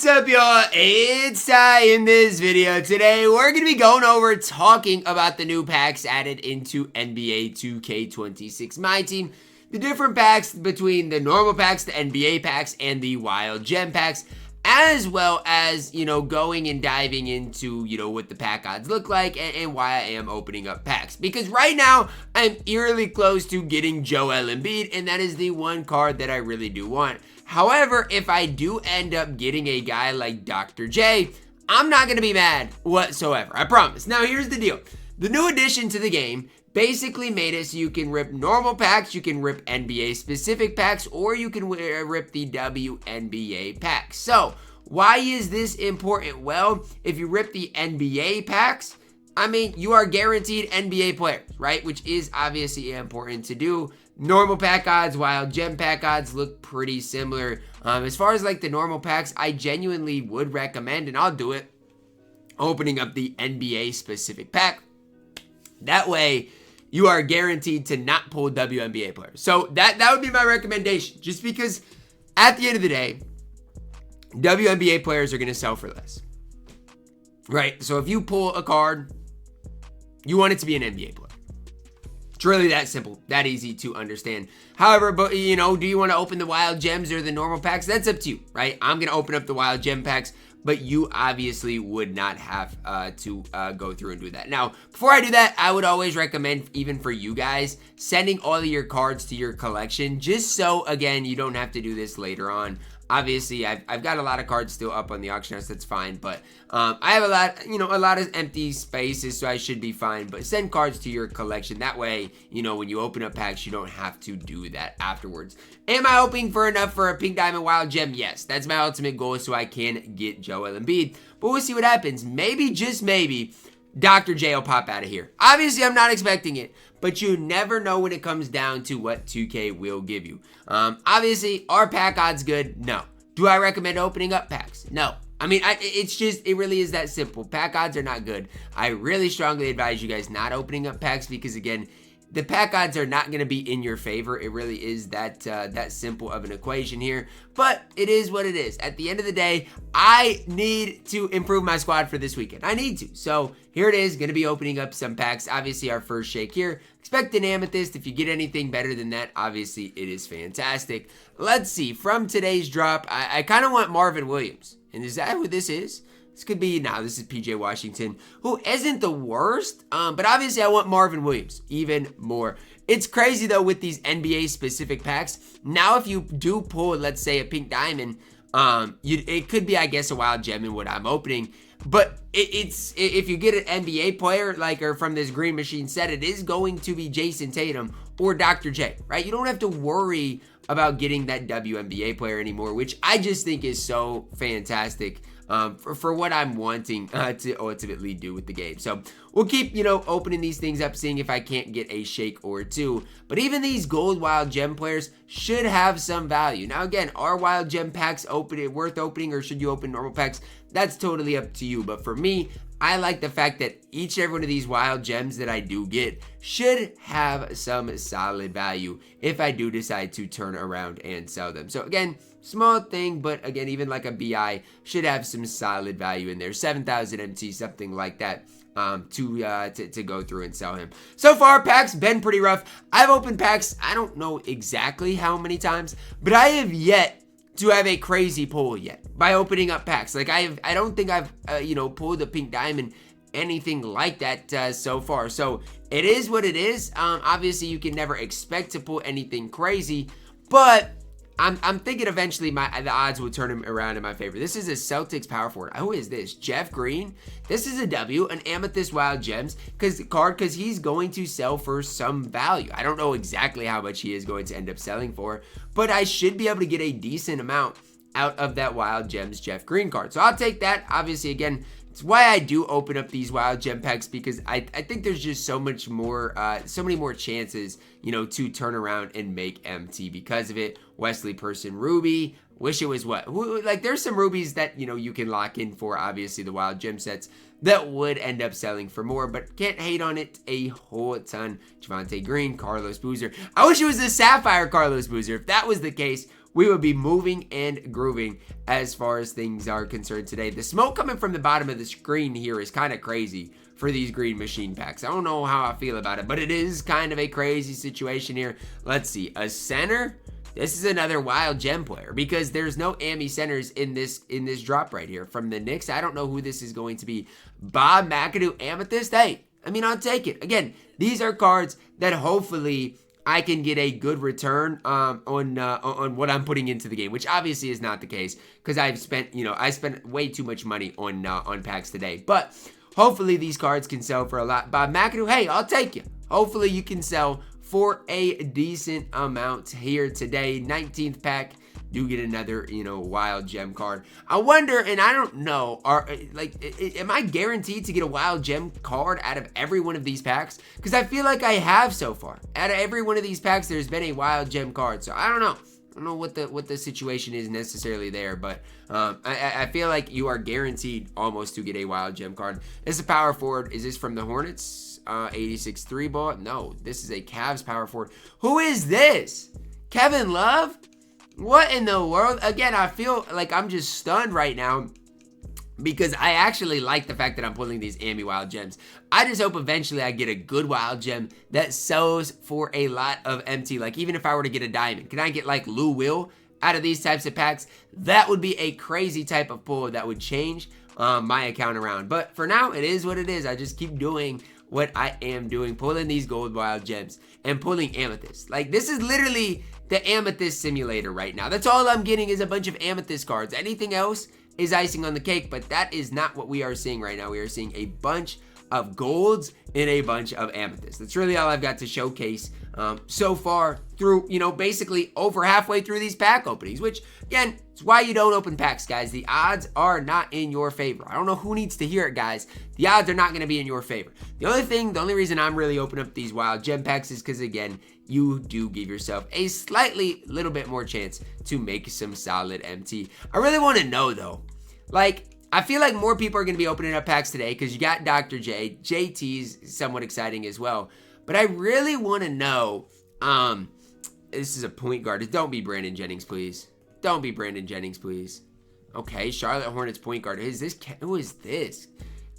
What's up, y'all? It's Ty. In this video today, we're going to be going over talking about the new packs added into NBA 2K26 MyTEAM, the different packs between the normal packs, the NBA packs, and the wild gem packs, as well as, going and diving into, what the pack odds look like and why I am opening up packs. Because right now, I'm eerily close to getting Joel Embiid, and that is the one card that I really do want. However, if I do end up getting a guy like Dr. J, I'm not going to be mad whatsoever. I promise. Now, here's the deal. The new addition to the game basically made it so you can rip normal packs, you can rip NBA specific packs, or you can rip the WNBA packs. So, why is this important? Well, if you rip the NBA packs, you are guaranteed NBA players, right? Which is obviously important to do. Normal pack odds, wild gem pack odds look pretty similar. As far as like the normal packs, I genuinely would recommend, and I'll do it, opening up the NBA specific pack. That way, you are guaranteed to not pull WNBA players. So that would be my recommendation, just because at the end of the day, WNBA players are going to sell for less, right? So if you pull a card, you want it to be an NBA player. It's really that simple, that easy to understand. However, do you want to open the wild gems or the normal packs? That's up to you, right? I'm going to open up the wild gem packs, but you obviously would not have to go through and do that. Now, before I do that, I would always recommend, even for you guys, sending all of your cards to your collection, just so, again, you don't have to do this later on. Obviously, I've got a lot of cards still up on the auction house, that's fine, but I have a lot of empty spaces, so I should be fine. But send cards to your collection. That way, when you open up packs, you don't have to do that afterwards. Am I hoping for enough for a pink diamond wild gem? Yes, that's my ultimate goal, so I can get Joel Embiid. But we'll see what happens. Maybe, just maybe, Dr. J will pop out of here. Obviously, I'm not expecting it, but you never know when it comes down to what 2K will give you. Obviously, are pack odds good? No. Do I recommend opening up packs? No. It really is that simple. Pack odds are not good. I really strongly advise you guys not opening up packs because, again, the pack odds are not going to be in your favor. It really is that simple of an equation here. But it is what it is. At the end of the day, I need to improve my squad for this weekend. I need to. So here it is. Going to be opening up some packs. Obviously, our first shake here. Expect an amethyst. If you get anything better than that, obviously, it is fantastic. Let's see. From today's drop, I kind of want Marvin Williams. And is that who this is? This could be, this is PJ Washington, who isn't the worst, but obviously I want Marvin Williams even more. It's crazy, though, with these NBA-specific packs. Now, if you do pull, let's say, a pink diamond, it could be, I guess, a wild gem in what I'm opening, but if you get an NBA player, or from this green machine set, it is going to be Jayson Tatum or Dr. J, right? You don't have to worry about getting that WNBA player anymore, which I just think is so fantastic. For what I'm wanting to ultimately do with the game. So we'll keep, opening these things up, seeing if I can't get a shake or two. But even these gold wild gem players should have some value. Now, again, are wild gem packs worth opening, or should you open normal packs? That's totally up to you. But for me, I like the fact that each and every one of these wild gems that I do get should have some solid value if I do decide to turn around and sell them. So again, small thing, but again, even like a BI should have some solid value in there. 7,000 MT, something like that, to go through and sell him. So far, packs been pretty rough. I've opened packs, I don't know exactly how many times, but I have yet to have a crazy pull yet by opening up packs. I don't think I've pulled a pink diamond, anything like that so far. So it is what it is. Obviously, you can never expect to pull anything crazy, but I'm thinking eventually the odds will turn him around in my favor. This is a Celtics power forward. Who is this? Jeff Green. This is a W, an Amethyst Wild Gems because he's going to sell for some value. I don't know exactly how much he is going to end up selling for, but I should be able to get a decent amount out of that Wild Gems Jeff Green card. So I'll take that. Obviously, again, it's why I do open up these wild gem packs, because I think there's just so many more chances, to turn around and make MT because of it. Wesley Person Ruby. Wish it was there's some rubies that, you can lock in for, obviously, the wild gem sets that would end up selling for more, but can't hate on it a whole ton. Javonte Green, Carlos Boozer. I wish it was the Sapphire Carlos Boozer. If that was the case, we would be moving and grooving as far as things are concerned today. The smoke coming from the bottom of the screen here is kind of crazy for these green machine packs. I don't know how I feel about it, but it is kind of a crazy situation here. Let's see, a center. This is another wild gem player because there's no Ami centers in this drop right here. From the Knicks, I don't know who this is going to be. Bob McAdoo Amethyst. Hey, I mean, I'll take it. Again, these are cards that hopefully I can get a good return on what I'm putting into the game, which obviously is not the case because I spent way too much money on packs today. But hopefully these cards can sell for a lot. Bob McAdoo, hey, I'll take you. Hopefully you can sell for a decent amount here today. 19th pack, do get another, wild gem card. I wonder, and I don't know, am I guaranteed to get a wild gem card out of every one of these packs? Because I feel like I have so far. Out of every one of these packs, there's been a wild gem card. So I don't know. I don't know what the situation is necessarily there, but I feel like you are guaranteed almost to get a wild gem card. This is a power forward. Is this from the Hornets? 86 3-ball? No, this is a Cavs power forward. Who is this? Kevin Love? What in the world? Again, I feel like I'm just stunned right now because I actually like the fact that I'm pulling these Ami wild gems. I just hope eventually I get a good wild gem that sells for a lot of MT. Like even if I were to get a diamond, can I get like Lou Will out of these types of packs? That would be a crazy type of pull that would change my account around. But for now, it is what it is. I just keep doing what I am doing, pulling these gold wild gems and pulling amethyst. Like this is literally the amethyst simulator right now. That's all I'm getting is a bunch of amethyst cards. Anything else is icing on the cake, but that is not what we are seeing right now. We are seeing a bunch of golds and a bunch of amethysts. That's really all I've got to showcase so far through, basically over halfway through these pack openings, which again, it's why you don't open packs, guys. The odds are not in your favor. I don't know who needs to hear it, guys. The odds are not going to be in your favor. The only reason I'm really opening up these wild gem packs is because, again, you do give yourself a little bit more chance to make some solid MT. I really want to know, though, I feel like more people are going to be opening up packs today because you got Dr. J. JT's somewhat exciting as well. But I really want to know, this is a point guard. Don't be Brandon Jennings, please. Don't be Brandon Jennings, please. Okay, Charlotte Hornets point guard. Who is this?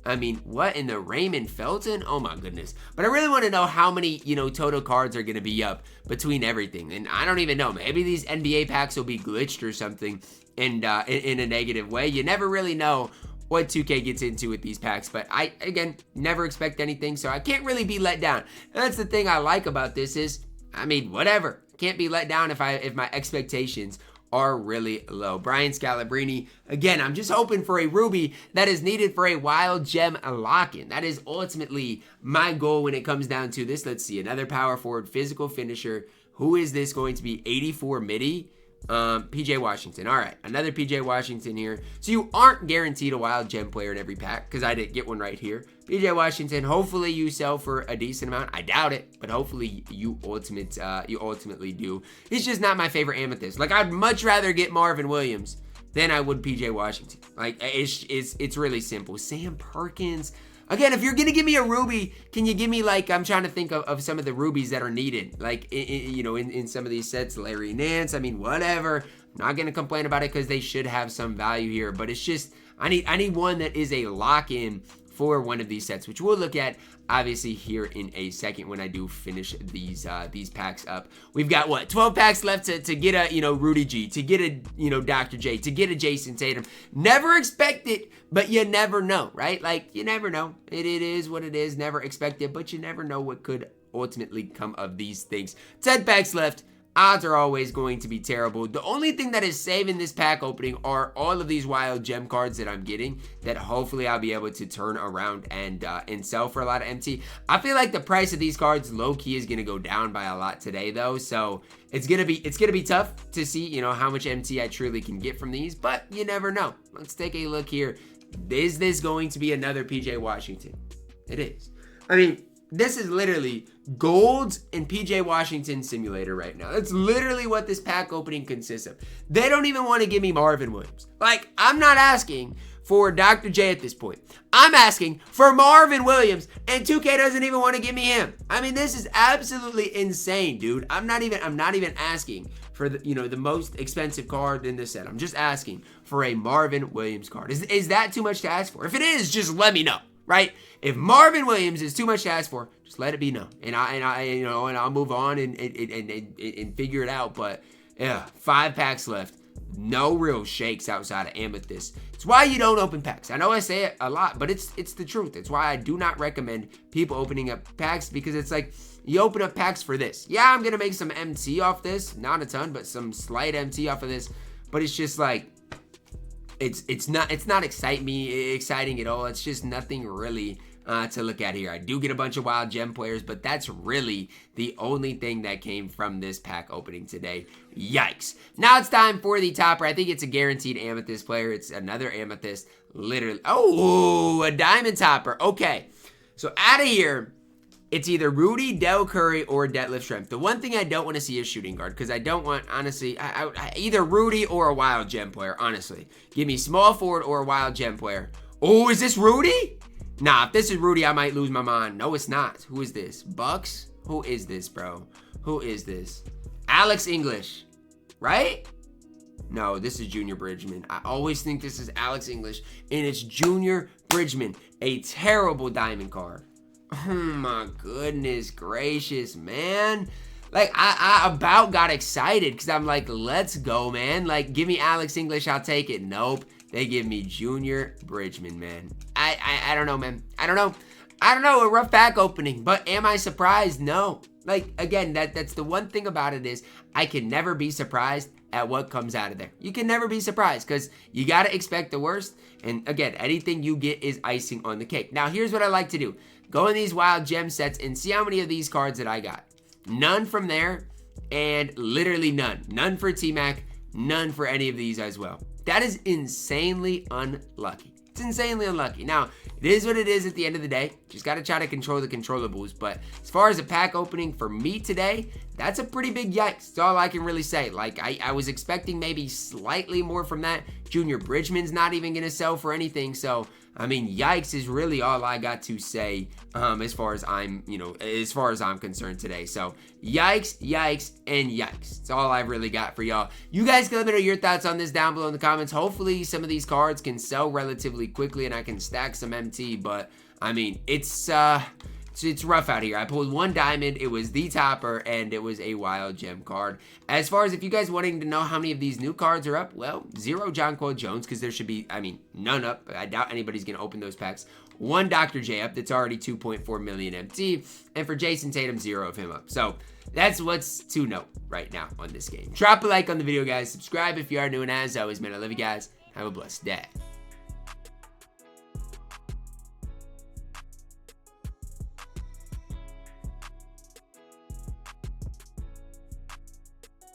I mean, what in the Raymond Felton? Oh my goodness. But I really want to know how many, total cards are going to be up between everything. And I don't even know. Maybe these NBA packs will be glitched or something and in a negative way. You never really know what 2K gets into with these packs, but I, again, never expect anything, so I can't really be let down. And that's the thing I like about this is, I mean, whatever. Can't be let down if my expectations are really low. Brian Scalabrine, again, I'm just hoping for a ruby that is needed for a wild gem lock-in. That is ultimately my goal when it comes down to this. Let's see, another power forward, physical finisher. Who is this going to be? 84 midi? PJ Washington. All right, another PJ Washington here. So you aren't guaranteed a wild gem player in every pack because I didn't get one right here. PJ Washington, hopefully you sell for a decent amount. I doubt it, but hopefully you ultimately do. He's just not my favorite amethyst. Like, I'd much rather get Marvin Williams than I would PJ Washington. Like, it's really simple. Sam Perkins. Again, if you're going to give me a ruby, can you give me, I'm trying to think of some of the rubies that are needed. In some of these sets, Larry Nance, I mean, whatever. I'm not going to complain about it because they should have some value here. But it's just, I need one that is a lock-in for one of these sets, which we'll look at, obviously, here in a second when I do finish these packs up. We've got, 12 packs left to get a, Rudy G, to get a, Dr. J, to get a Jayson Tatum. Never expect it, but you never know, right? You never know. It is what it is. Never expect it, but you never know what could ultimately come of these things. 10 packs left. Odds are always going to be terrible. The only thing that is saving this pack opening are all of these wild gem cards that I'm getting that hopefully I'll be able to turn around and sell for a lot of MT. I feel like the price of these cards low-key is going to go down by a lot today though. So it's going to be tough to see, how much MT I truly can get from these, but you never know. Let's take a look here. Is this going to be another PJ Washington? It is. I mean, this is literally Golds and PJ Washington simulator right now. That's literally what this pack opening consists of. They don't even want to give me Marvin Williams. I'm not asking for Dr. J at this point. I'm asking for Marvin Williams, and 2K doesn't even want to give me him. I mean, this is absolutely insane, dude. I'm not even asking for the, you know, the most expensive card in this set. I'm just asking for a Marvin Williams card. Is that too much to ask for? If it is, just let me know, right? If Marvin Williams is too much to ask for, just let it be known, and I'll move on and figure it out. But yeah, 5 packs left. No real shakes outside of Amethyst. It's why you don't open packs. I know I say it a lot, but it's the truth. It's why I do not recommend people opening up packs, because it's like, you open up packs for this. Yeah, I'm gonna make some MT off this, not a ton, but some slight MT off of this. But it's just like, it's not exciting at all. It's just nothing really to look at here. I do get a bunch of wild gem players, but that's really the only thing that came from this pack opening today. Yikes. Now it's time for the topper. I think it's a guaranteed Amethyst player. It's another Amethyst, literally. Oh, a diamond topper. Okay, so out of here, it's either Rudy, Del Curry, or Deadlift Strength. The one thing I don't want to see is shooting guard, because I don't want, honestly, either Rudy or a wild gem player, honestly. Give me small forward or a wild gem player. Oh, is this Rudy? Nah, if this is Rudy, I might lose my mind. No, it's not. Who is this? Bucks? Who is this, bro? Who is this? Alex English, right? No, this is Junior Bridgman. I always think this is Alex English, and it's Junior Bridgman. A terrible diamond card. Oh my goodness gracious, man. Like, I about got excited, because I'm like, let's go, man. Like, give me Alex English, I'll take it. Nope. They give me Junior Bridgman, man. I don't know, man. I don't know. A rough pack opening, but am I surprised? No. Like, again, that's the one thing about it, is I can never be surprised at what comes out of there. You can never be surprised, because you got to expect the worst. And again, anything you get is icing on the cake. Now, here's what I like to do. Go in these wild gem sets and see how many of these cards that I got. None from there, and literally none. None for T-Mac, none for any of these as well. That is insanely unlucky. It's insanely unlucky. Now, it is what it is at the end of the day. Just got to try to control the controllables. But as far as a pack opening for me today, that's a pretty big yikes. That's all I can really say. Like, I was expecting maybe slightly more from that. Junior Bridgman's not even going to sell for anything. So, I mean, yikes is really all I got to say as far as I'm concerned today. So, yikes, yikes, and yikes. That's all I've really got for y'all. You guys can let me know your thoughts on this down below in the comments. Hopefully, some of these cards can sell relatively quickly and I can stack some MT. But, I mean, it's rough out here. I pulled 1 diamond, it was the topper, and it was a wild gem card. As far as if you guys wanting to know how many of these new cards are up, well, 0 Jonquel Jones, because there should be, I mean, none up. I doubt anybody's going to open those packs. 1 Dr. J up, that's already 2.4 million MT, and for Jayson Tatum, 0 of him up. So, that's what's to note right now on this game. Drop a like on the video, guys. Subscribe if you are new, and as always, man, I love you guys. Have a blessed day.